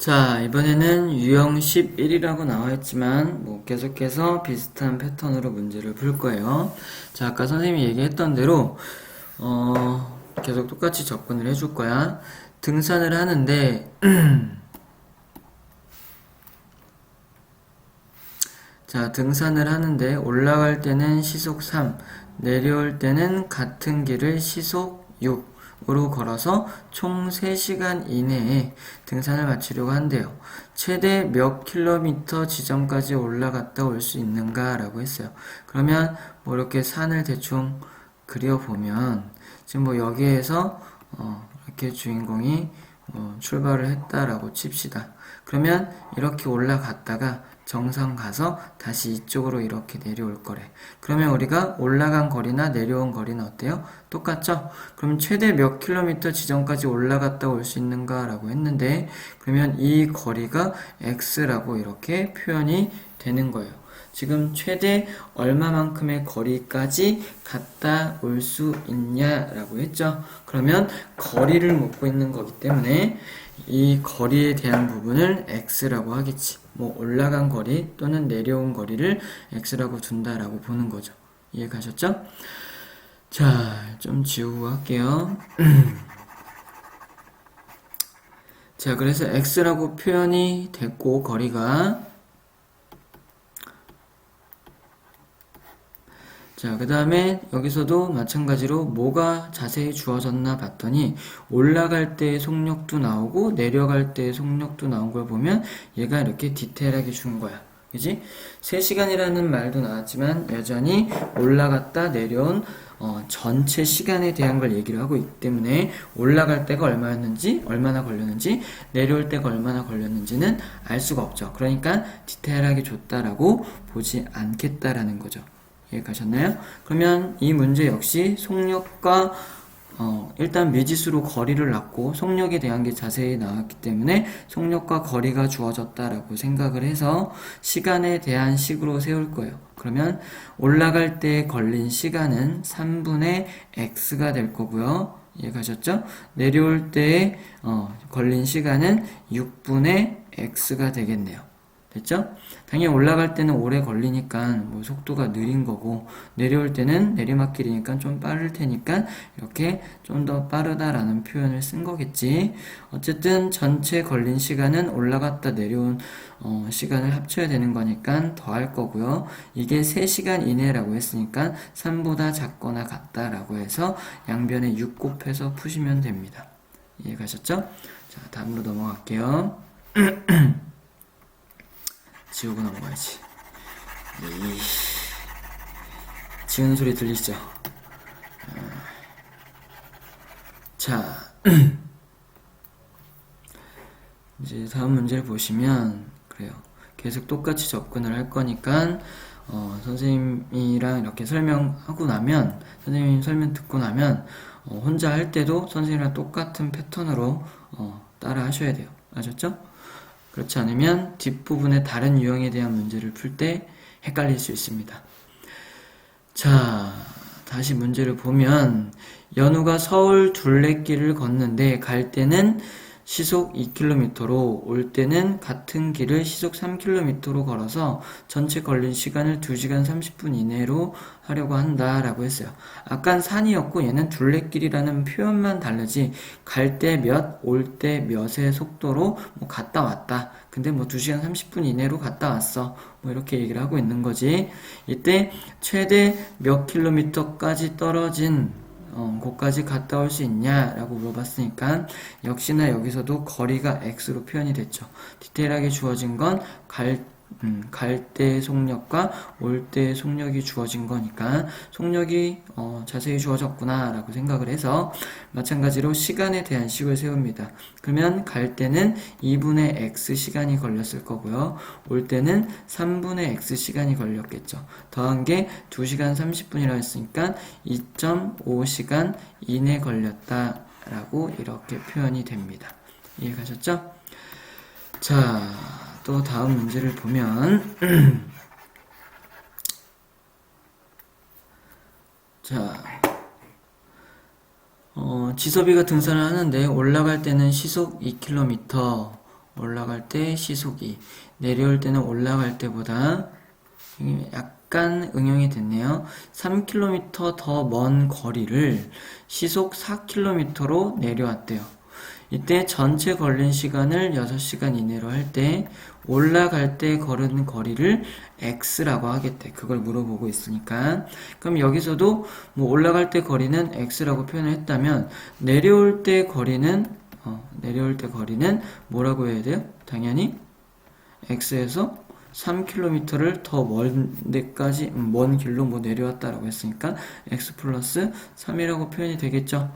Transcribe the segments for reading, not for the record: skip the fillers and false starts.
자, 이번에는 유형 11이라고 나와 있지만, 계속해서 비슷한 패턴으로 문제를 풀 거예요. 자, 아까 선생님이 얘기했던 대로, 계속 똑같이 접근을 해줄 거야. 등산을 하는데, 자, 등산을 하는데, 올라갈 때는 시속 3, 내려올 때는 같은 길을 시속 6으로 걸어서 총 3시간 이내에 등산을 마치려고 한대요. 최대 몇 킬로미터 지점까지 올라갔다 올 수 있는가? 라고 했어요. 그러면 이렇게 산을 대충 그려보면, 지금 여기에서, 이렇게 주인공이 출발을 했다라고 칩시다. 그러면 이렇게 올라갔다가 정상 가서 다시 이쪽으로 이렇게 내려올 거래. 그러면 우리가 올라간 거리나 내려온 거리는 어때요? 똑같죠? 그럼 최대 몇 킬로미터 지점까지 올라갔다 올 수 있는가? 라고 했는데, 그러면 이 거리가 x라고 이렇게 표현이 되는 거예요. 지금 최대 얼마만큼의 거리까지 갔다 올 수 있냐라고 했죠. 그러면 거리를 묻고 있는 거기 때문에 이 거리에 대한 부분을 x라고 하겠지. 올라간 거리 또는 내려온 거리를 x라고 둔다라고 보는 거죠. 이해 가셨죠? 자, 좀 지우고 할게요. 자, 그래서 x라고 표현이 됐고, 거리가. 자, 그 다음에 여기서도 마찬가지로 뭐가 자세히 주어졌나 봤더니 올라갈 때의 속력도 나오고 내려갈 때의 속력도 나온 걸 보면 얘가 이렇게 디테일하게 준 거야. 그지? 3시간이라는 말도 나왔지만 여전히 올라갔다 내려온 전체 시간에 대한 걸 얘기를 하고 있기 때문에 올라갈 때가 얼마였는지, 얼마나 걸렸는지, 내려올 때가 얼마나 걸렸는지는 알 수가 없죠. 그러니까 디테일하게 줬다라고 보지 않겠다라는 거죠. 이해 가셨나요? 그러면 이 문제 역시 속력과 일단 미지수로 거리를 놨고 속력에 대한 게 자세히 나왔기 때문에 속력과 거리가 주어졌다라고 생각을 해서 시간에 대한 식으로 세울 거예요. 그러면 올라갈 때 걸린 시간은 3분의 x가 될 거고요. 이해 가셨죠? 내려올 때 걸린 시간은 6분의 x가 되겠네요. 됐죠? 당연히 올라갈 때는 오래 걸리니까 속도가 느린 거고 내려올 때는 내리막길이니까 좀 빠를 테니까 이렇게 좀 더 빠르다라는 표현을 쓴 거겠지. 어쨌든 전체 걸린 시간은 올라갔다 내려온 시간을 합쳐야 되는 거니까 더할 거고요. 이게 3시간 이내라고 했으니까 3보다 작거나 같다라고 해서 양변에 6 곱해서 푸시면 됩니다. 이해 가셨죠? 자, 다음으로 넘어갈게요. 지우고 넘어가야지. 지우는 소리 들리시죠? 자, 이제 다음 문제를 보시면 그래요. 계속 똑같이 접근을 할 거니까 선생님이랑 이렇게 설명하고 나면 선생님 설명 듣고 나면 혼자 할 때도 선생님이랑 똑같은 패턴으로 따라 하셔야 돼요. 아셨죠? 그렇지 않으면 뒷부분의 다른 유형에 대한 문제를 풀 때 헷갈릴 수 있습니다. 자, 다시 문제를 보면 연우가 서울 둘레길을 걷는데 갈 때는 시속 2km로 올 때는 같은 길을 시속 3km로 걸어서 전체 걸린 시간을 2시간 30분 이내로 하려고 한다라고 했어요. 아깐 산이었고 얘는 둘레길이라는 표현만 다르지 갈 때 몇, 올 때 몇의 속도로 갔다 왔다. 근데 2시간 30분 이내로 갔다 왔어. 이렇게 얘기를 하고 있는 거지. 이때 최대 몇 킬로미터까지 떨어진 곳까지 갔다 올 수 있냐라고 물어봤으니까 역시나 여기서도 거리가 x로 표현이 됐죠. 디테일하게 주어진 건 갈 때의 속력과 올 때의 속력이 주어진 거니까 속력이 자세히 주어졌구나 라고 생각을 해서 마찬가지로 시간에 대한 식을 세웁니다. 그러면 갈 때는 2분의 x 시간이 걸렸을 거고요. 올 때는 3분의 x 시간이 걸렸겠죠. 더한 게 2시간 30분이라 했으니까 2.5시간 이내 걸렸다 라고 이렇게 표현이 됩니다. 이해 가셨죠? 자, 또 다음 문제를 보면 자, 지섭이가 등산을 하는데 올라갈 때는 시속 2km, 올라갈 때 시속이, 내려올 때는 올라갈 때보다 약간 응용이 됐네요. 3km 더 먼 거리를 시속 4km로 내려왔대요. 이때 전체 걸린 시간을 6시간 이내로 할 때 올라갈 때 걸은 거리를 x라고 하겠대. 그걸 물어보고 있으니까. 그럼 여기서도 뭐 올라갈 때 거리는 x라고 표현을 했다면 내려올 때 거리는 뭐라고 해야 돼요? 당연히 x에서 3km를 더 먼 데까지 먼 길로 뭐 내려왔다라고 했으니까 x 플러스 3이라고 표현이 되겠죠.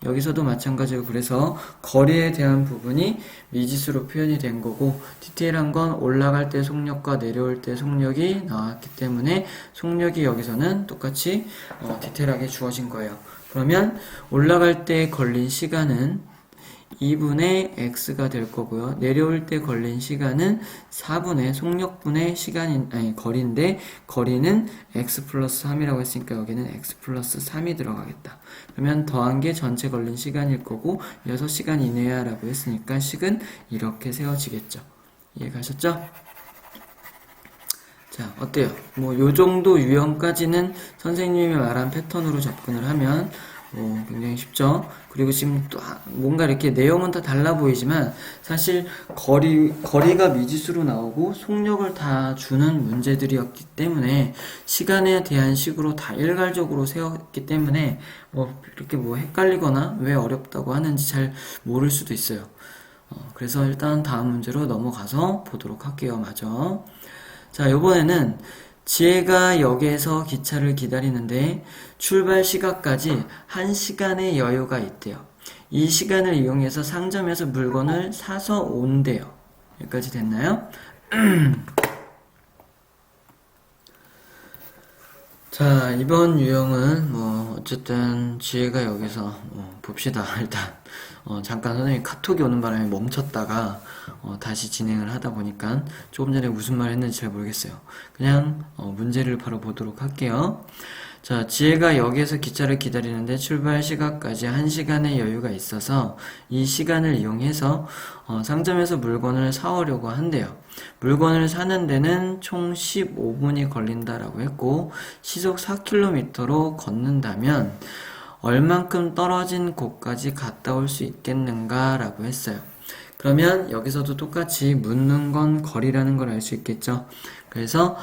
여기서도 마찬가지로 그래서 거리에 대한 부분이 미지수로 표현이 된 거고 디테일한 건 올라갈 때 속력과 내려올 때 속력이 나왔기 때문에 속력이 여기서는 똑같이 디테일하게 주어진 거예요. 그러면 올라갈 때 걸린 시간은 2분의 x가 될 거고요. 내려올 때 걸린 시간은 4분의 속력분의 거리인데 거리는 x 플러스 3이라고 했으니까 여기는 x 플러스 3이 들어가겠다. 그러면 더한 게 전체 걸린 시간일 거고 6시간 이내야 라고 했으니까 식은 이렇게 세워지겠죠. 이해가셨죠? 자, 어때요? 뭐 요 정도 유형까지는 선생님이 말한 패턴으로 접근을 하면 굉장히 쉽죠. 그리고 지금 또 뭔가 이렇게 내용은 다 달라 보이지만 사실 거리가 미지수로 나오고 속력을 다 주는 문제들이었기 때문에 시간에 대한 식으로 다 일괄적으로 세웠기 때문에 이렇게 헷갈리거나 왜 어렵다고 하는지 잘 모를 수도 있어요. 그래서 일단 다음 문제로 넘어가서 보도록 할게요. 마저. 자, 이번에는 지혜가 역에서 기차를 기다리는데 출발 시각까지 1시간의 여유가 있대요. 이 시간을 이용해서 상점에서 물건을 사서 온대요. 여기까지 됐나요? 자, 이번 유형은 어쨌든 지혜가 여기서 봅시다. 일단 잠깐 선생님이 카톡이 오는 바람에 멈췄다가 다시 진행을 하다 보니까 조금 전에 무슨 말 했는지 잘 모르겠어요. 그냥 문제를 바로 보도록 할게요. 자, 지혜가 역에서 기차를 기다리는데 출발 시각까지 1시간의 여유가 있어서 이 시간을 이용해서 상점에서 물건을 사오려고 한대요. 물건을 사는 데는 총 15분이 걸린다라고 했고 시속 4km로 걷는다면 얼만큼 떨어진 곳까지 갔다 올 수 있겠는가 라고 했어요. 그러면 여기서도 똑같이 묻는 건 거리라는 걸 알 수 있겠죠. 그래서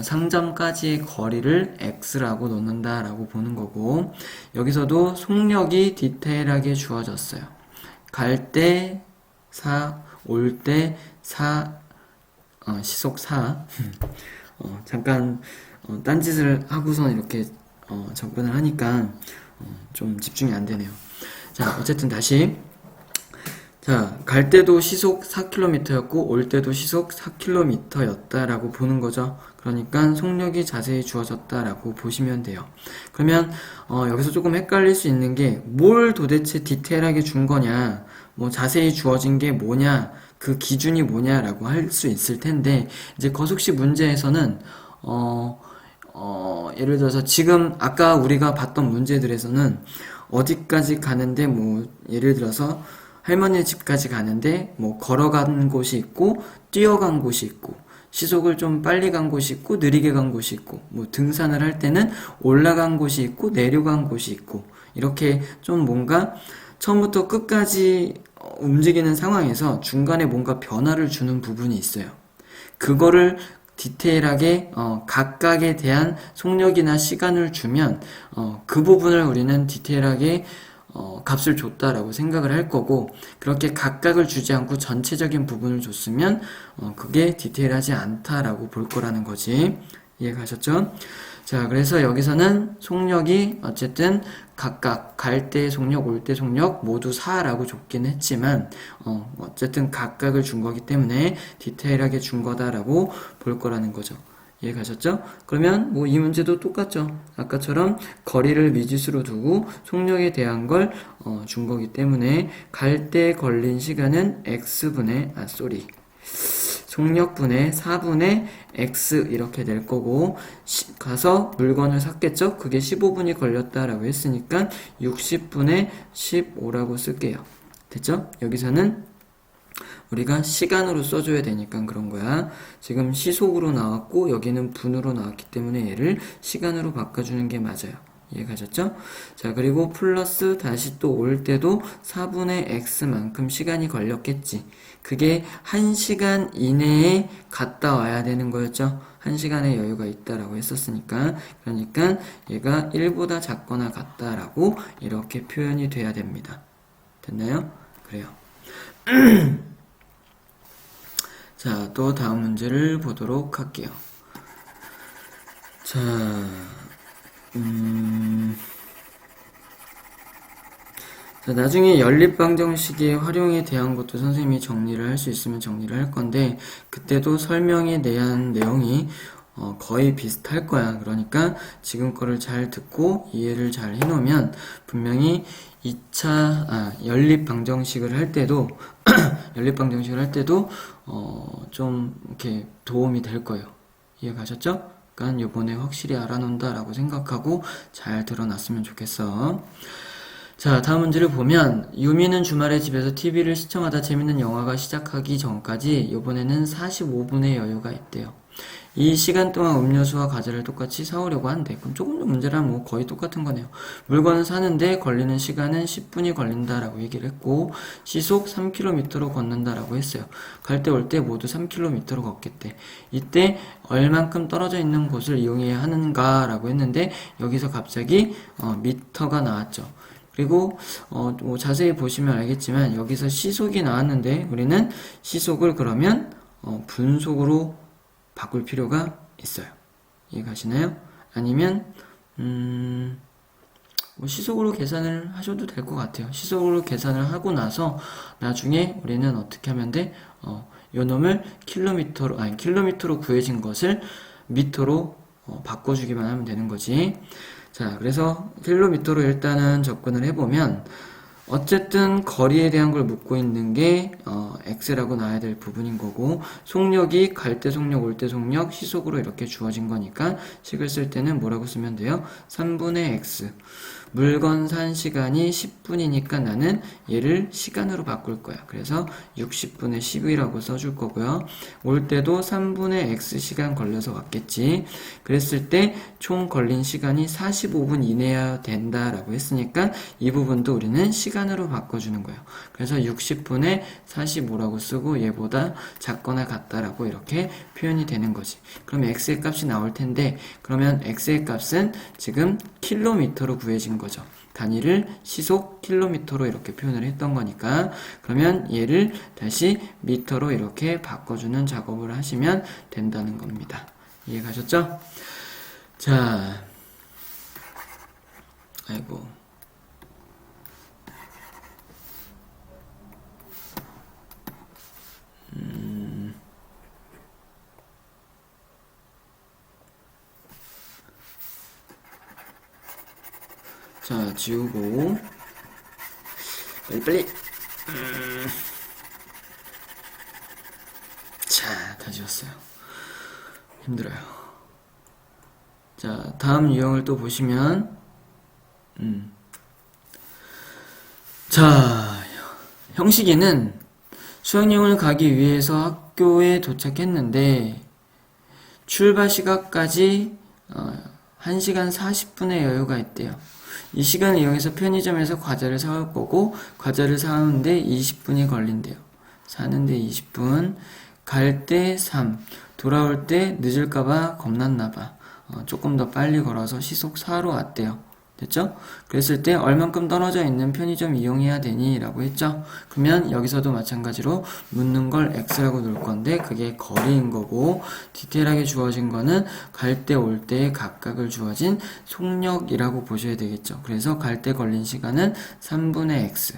상점까지의 거리를 x라고 놓는다 라고 보는 거고 여기서도 속력이 디테일하게 주어졌어요. 갈 때 4, 올 때 4, 시속 4 잠깐 딴짓을 하고선 이렇게 접근을 하니까 좀 집중이 안 되네요. 자, 어쨌든 다시 자, 갈 때도 시속 4km였고 올 때도 시속 4km였다라고 보는 거죠. 그러니까 속력이 자세히 주어졌다라고 보시면 돼요. 그러면 여기서 조금 헷갈릴 수 있는 게 뭘 도대체 디테일하게 준 거냐, 뭐 자세히 주어진 게 뭐냐, 그 기준이 뭐냐라고 할 수 있을 텐데 이제 거속시 문제에서는 예를 들어서 지금 아까 우리가 봤던 문제들에서는 어디까지 가는데 뭐 예를 들어서 할머니 집까지 가는데 뭐 걸어간 곳이 있고 뛰어간 곳이 있고 시속을 좀 빨리 간 곳이 있고 느리게 간 곳이 있고 뭐 등산을 할 때는 올라간 곳이 있고 내려간 곳이 있고 이렇게 좀 뭔가 처음부터 끝까지 움직이는 상황에서 중간에 뭔가 변화를 주는 부분이 있어요. 그거를 디테일하게 각각에 대한 속력이나 시간을 주면 그 부분을 우리는 디테일하게 값을 줬다라고 생각을 할 거고 그렇게 각각을 주지 않고 전체적인 부분을 줬으면 그게 디테일하지 않다라고 볼 거라는 거지. 이해가셨죠? 자, 그래서 여기서는 속력이 어쨌든 각각 갈 때 속력, 올 때 속력 모두 4라고 줬긴 했지만 어쨌든 각각을 준 거기 때문에 디테일하게 준 거다라고 볼 거라는 거죠. 이해가셨죠? 그러면 뭐 이 문제도 똑같죠. 아까처럼 거리를 미지수로 두고 속력에 대한 걸 준 거기 때문에 갈 때 걸린 시간은 속력분의 4분의 x 이렇게 될 거고 가서 물건을 샀겠죠? 그게 15분이 걸렸다라고 했으니까 60분의 15라고 쓸게요. 됐죠? 여기서는 우리가 시간으로 써줘야 되니까 그런 거야. 지금 시속으로 나왔고 여기는 분으로 나왔기 때문에 얘를 시간으로 바꿔주는 게 맞아요. 이해가셨죠? 자, 그리고 플러스 다시 또 올 때도 4분의 x만큼 시간이 걸렸겠지. 그게 1시간 이내에 갔다 와야 되는 거였죠. 1시간의 여유가 있다라고 했었으니까. 그러니까 얘가 1보다 작거나 같다라고 이렇게 표현이 돼야 됩니다. 됐나요? 그래요. 자, 또 다음 문제를 보도록 할게요. 자, 자, 나중에 연립방정식의 활용에 대한 것도 선생님이 정리를 할 수 있으면 정리를 할 건데, 그때도 설명에 대한 내용이 거의 비슷할 거야. 그러니까 지금 거를 잘 듣고 이해를 잘 해놓으면 분명히 2차 연립방정식을 할 때도 연립방정식을 할 때도 좀 이렇게 도움이 될 거예요. 이해 가셨죠? 그러니까 요번에 확실히 알아놓는다라고 생각하고 잘 들어놨으면 좋겠어. 자, 다음 문제를 보면 유미는 주말에 집에서 TV를 시청하다 재밌는 영화가 시작하기 전까지 이번에는 45분의 여유가 있대요. 이 시간 동안 음료수와 과자를 똑같이 사오려고 한대. 그럼 조금 더 문제랑 뭐 거의 똑같은 거네요. 물건을 사는데 걸리는 시간은 10분이 걸린다라고 얘기를 했고 시속 3km로 걷는다라고 했어요. 갈 때 올 때 모두 3km로 걷겠대. 이때 얼만큼 떨어져 있는 곳을 이용해야 하는가라고 했는데 여기서 갑자기 미터가 나왔죠. 그리고 뭐 자세히 보시면 알겠지만 여기서 시속이 나왔는데 우리는 시속을 그러면 분속으로 바꿀 필요가 있어요. 이해가시나요? 아니면 뭐 시속으로 계산을 하셔도 될 것 같아요. 시속으로 계산을 하고 나서 나중에 우리는 어떻게 하면 돼? 요 놈을 킬로미터로 구해진 것을 미터로 바꿔주기만 하면 되는 거지. 자, 그래서 킬로미터로 일단은 접근을 해보면 어쨌든 거리에 대한 걸 묻고 있는 게 x라고 나와야 될 부분인 거고 속력이 갈 때 속력, 올 때 속력, 시속으로 이렇게 주어진 거니까 식을 쓸 때는 뭐라고 쓰면 돼요? 3분의 x 물건 산 시간이 10분이니까 나는 얘를 시간으로 바꿀 거야. 그래서 60분의 10이라고 써줄 거고요. 올 때도 3분의 x 시간 걸려서 왔겠지. 그랬을 때 총 걸린 시간이 45분 이내야 된다라고 했으니까 이 부분도 우리는 시간으로 바꿔주는 거예요. 그래서 60분의 45라고 쓰고 얘보다 작거나 같다라고 이렇게 표현이 되는 거지. 그럼 x의 값이 나올 텐데 그러면 x의 값은 지금 킬로미터로 구해진 거죠. 단위를 시속 킬로미터로 이렇게 표현을 했던 거니까 그러면 얘를 다시 미터로 이렇게 바꿔주는 작업을 하시면 된다는 겁니다. 이해 가셨죠? 자, 아이고. 자, 지우고 빨리 자, 다 지웠어요. 힘들어요. 자, 다음 유형을 또 보시면 자, 형식이는 수학여행을 가기 위해서 학교에 도착했는데 출발 시각까지 1시간 40분의 여유가 있대요. 이 시간을 이용해서 편의점에서 과자를 사올 거고 과자를 사오는데 20분이 걸린대요. 사는데 20분, 갈 때 3, 돌아올 때 늦을까봐 겁났나봐. 조금 더 빨리 걸어서 시속 4로 왔대요. 됐죠? 그랬을 때 얼만큼 떨어져 있는 편의점 이용해야 되니? 라고 했죠? 그러면 여기서도 마찬가지로 묻는 걸 x라고 놓을 건데 그게 거리인 거고 디테일하게 주어진 거는 갈 때 올 때의 각각을 주어진 속력이라고 보셔야 되겠죠. 그래서 갈 때 걸린 시간은 3분의 x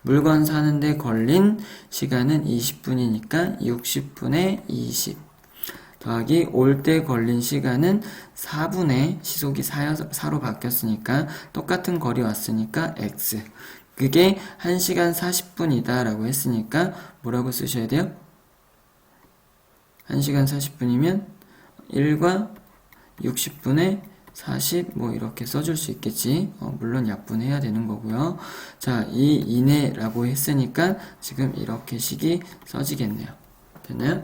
물건 사는데 걸린 시간은 20분이니까 60분의 20 더하기 올 때 걸린 시간은 4분의 시속이 4로 바뀌었으니까 똑같은 거리 왔으니까 x 그게 1시간 40분이다 라고 했으니까 뭐라고 쓰셔야 돼요? 1시간 40분이면 1과 60분의 40 뭐 이렇게 써줄 수 있겠지. 물론 약분해야 되는 거고요. 자, 이 이내라고 했으니까 지금 이렇게 식이 써지겠네요. 됐나요?